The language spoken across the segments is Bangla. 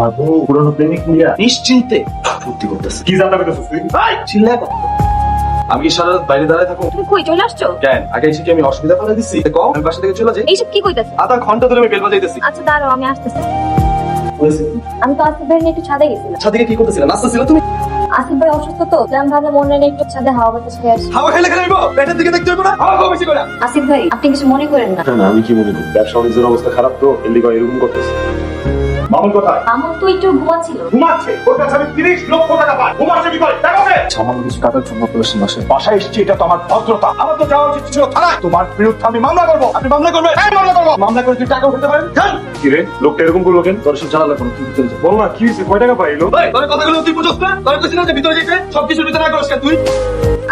আমার বউ পুরনো প্রেমিক নিয়া নিশ্চিন্তে ফুর্তি করতেছে। কি জানতে পেরেছিস তুই? চিল্লা কর। আমি কি সারা রাত বাইরে দাঁড়ায় থাকবো? তুমি কই চলে আসছো? কেন আগে এসে কি আমি অসুবিধা করে দিচ্ছি? কম আমি বাসা থেকে চলে যাই। এইসব কি কইতাছো? আধা ঘন্টা ধরে আমি বেল বাজাইতেছি। আচ্ছা দাঁড়াও, আমি আসতেছি। বলেছি আমি তো আসিফ ভাই নিয়ে একটু ছাদে গেছিলাম। ছাদে গিয়ে কি করতেছিলা? নাচতেছিলা তুমি? আসিফ ভাই অসুস্থ তো, আমি ভাবলাম মনে নেই একটু ছাদে হাওয়া বাতাস খেয়ে আসি। হাওয়া খেলে খেলে নিবো? পেটের দিকে দেখতে হইবো না? হাওয়া খাওয়া বেশি করে। আসিফ ভাই আপনি কিছু মনে করেন না। না আমি কি মনে করি? ব্যবসা বাণিজ্যের অবস্থা খারাপ তো এর লিগে এরকম করতেছে। মামুন কোথায়? আমার তো একটু ঘুমাচ্ছিল। ঘুমাচ্ছে। ওর কাছে আমি 30 লক্ষ টাকা পাই। ঘুমাচ্ছে কি করে? টাকা দে। সামান্য কিছু টাকার জন্য প্রশ্ন আসে। বাসায় এসেছি, এটা তো আমার ভদ্রতা। আমার তো যাওয়া উচিত ছিল থানায়। তোমার বিরুদ্ধে আমি মামলা করব। আপনি মামলা করবেন? হ্যাঁ মামলা করব। মামলা করে তুই টাকা উঠাতে পারেন? জান। কি রে? লোকটা এরকম করলো কেন? তোর সব জানা লাগবে না, তুই ভিতরে যা। বল না কি হইছে? কয় টাকা পাইলো? ভাই তোর কথাগুলো তুই বুঝছ না? তোর কইছিস না যে ভিতরে যেতে? সবকিছু ভিতরে না করিস কেন তুই?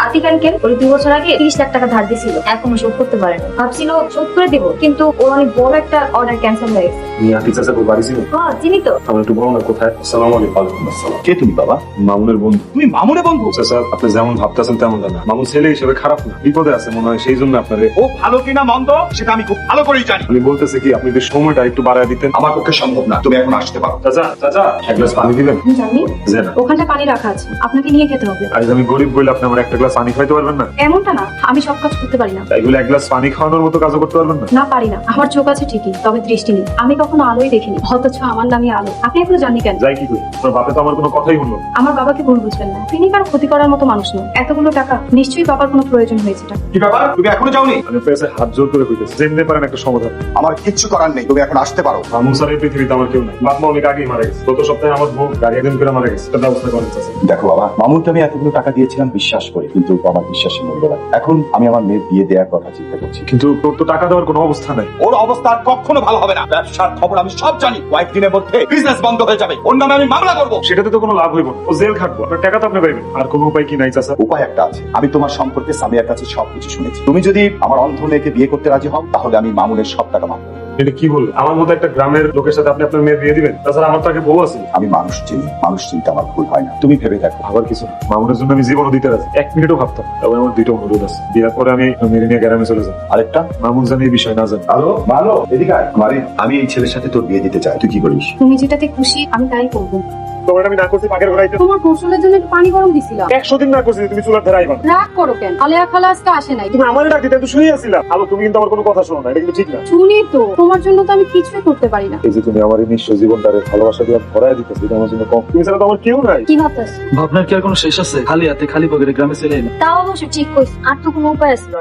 আতিক আঙ্কেল ওর 2 বছর আগে 30 লাখ টাকা ধার দিয়েছিল, এখনো শোধ করতে পারে না। ভাবছিল শোধ করে দিব, কিন্তু ওর অনেক বড় একটা অর্ডার ক্যান্সেল হয়ে গেছে। মিয়া চাচা কো বাড়ি ছিল? হ্যাঁ চিনি তো। আমার একটু বলো না কোথায়? আসসালামু আলাইকুম। ওয়ালাইকুম আসসালাম। কে তুমি বাবা? মামুনের বন্ধু। তুমি মামুনের বন্ধু? চাচা আপনি যেমন ভাবতেছেন তেমন না। মামুন ছেলে হিসেবে খারাপ না, বিপদে আছে মনে হয়, সেই জন্য আপনারে। ও ভালো কিনা মন্দ সেটা আমি খুব ভালো করেই জানি। আমি বলতেছি কি আপনি যদি সময়টা একটু বাড়ায় দিতেন। আমার পক্ষে সম্ভব না, তুমি এখন আসতে পারো। চাচা চাচা এক গ্লাস পানি দিবেন? আমি জানি যে না ওখানটা পানি রাখা আছে, আপনাকে নিয়ে খেতে হবে। আজ আমি গরিব বলে আপনি আমার একটা গ্লাস পানি খাইতে পারবেন না? এমনটা না, আমি সব কাজ করতে পারি না। তাই বলে এক গ্লাস পানি খাওয়ানোর মতো কাজও করতে পারবেন না? না পারি না, আমার চোখ আছে ঠিকই, তবে দৃষ্টি নেই। আমি কখনো আলোই দেখিনি, অথচ আমার নামই আলো। আপনি এখনো জাননি কেন? যাই কি করি, আপনার বাপে তো আমার কোনো কথাই বললো না। আমার বাবাকে ভুল বুঝবেন না, তিনি কারো ক্ষতি করার মতো মানুষ নয়। এতগুলো টাকা নিশ্চয়ই বাবার কোনো প্রয়োজন হয়েছে। টাকা কি ব্যাপার, তুমি এখনো যাওনি? আমি আপনার কাছে হাত জোর করে কইতেছি, যেমনি পারেন একটা সমাধান। আমার কিচ্ছু করার নেই, তুমি এখন আসতে পারো। মামুন স্যার এই পৃথিবীতে আমার কেউ নাই। বাপ মা অনেক আগেই মারা গেছে। গত সপ্তাহে আমার বউ গাড়ি অ্যাক্সিডেন্ট করে মারা গেছে। একটা ব্যবস্থা করেন চাচা। দেখো বাবা, মামুনকে আমি এতগুলো টাকা দিয়েছিলাম বিশ্বাস করে, কিন্তু আমার বিশ্বাসের মূল্য নাই। এখন আমি আমার মেয়ের বিয়ে দেওয়ার কথা চিন্তা করছি। কিন্তু তোর তো টাকা দেওয়ার কোনো অবস্থা নাই। ওর অবস্থা আর কখনো ভালো হবে না। ব্যবসার খবর আমি সব জানি, কয়েকদিনের মধ্যে বিজনেস বন্ধ হয়ে যাবে। ওর নামে আমি মামলা করবো। সেটাতে তো কোনো লাভ হইব না। ও জেল খাটবো, আপনার টাকা তো আপনি পাইবেন। আর কোনো উপায় কি নাই চাচা? উপায় একটা আছে। আমি তোমার সম্পর্কে সামিয়ার কাছে সবকিছু শুনেছি। তুমি যদি আমার অন্ধ মেয়েকে বিয়ে করতে রাজি হও, তাহলে আমি মামুনের সব টাকা মাফ করবো। এটা কি বলবো? আমার মতো একটা গ্রামের লোকের সাথে আপনি আপনার মেয়ে বিয়ে দিবেন? তাছাড়া আমার তো আগে বউ আছে। আমি মানুষ চিনি, মানুষ চিনতে আমার ভুল হয় না। তুমি ভেবে দেখো। আবার কিছু না, মামুনের জন্য আমি জীবনও দিতে রাজি। 1 মিনিটও ভাবতাম। তবে আমার 2টা অনুরোধ আছে। বিয়ের পরে আমি মেরে নিয়ে গ্রামে চলে যাই। আরেকটা, মামুন জানি এই বিষয় না জানি। হ্যালো ভালো, এদিকে আয়। আমি এই ছেলের সাথে তোর বিয়ে দিতে চাই, তুই কি বলিস? তুমি যেটাতে খুশি আমি তাই করবো। তোমার আমি না করছি পাকের ঘোড়াইতে। তোমার কৌশলের জন্য একটু পানি গরম দিছিলাম। 100 দিন না করছি, তুমি চুলার ধারে আইবা। রাগ করো কেন? আলেয়া খালা আজকে আসে নাই। তুমি আমারে ডাক দিতে তো শুনেই আসছিলাম। আলো তুমি কিন্তু আমার কোনো কথা শোনো না, এটা কিন্তু ঠিক না। শুনি তো, তোমার জন্য তো আমি কিছুই করতে পারি না। এই যে তুমি আমার এই নিঃস্ব জীবনটারে ভালোবাসা দিয়ে ভরায় দিতেছো, এটা আমার জন্য কম। তুমি ছাড়া তো আমার কেউ নাই। কি ভাবতেছ? ভাবনার কি আর কোনো শেষ আছে? খালি হাতে খালি পকেটে গ্রামে চলে এলাম। তাও অবশ্য ঠিক কইস, আর তো কোনো উপায় আছে না।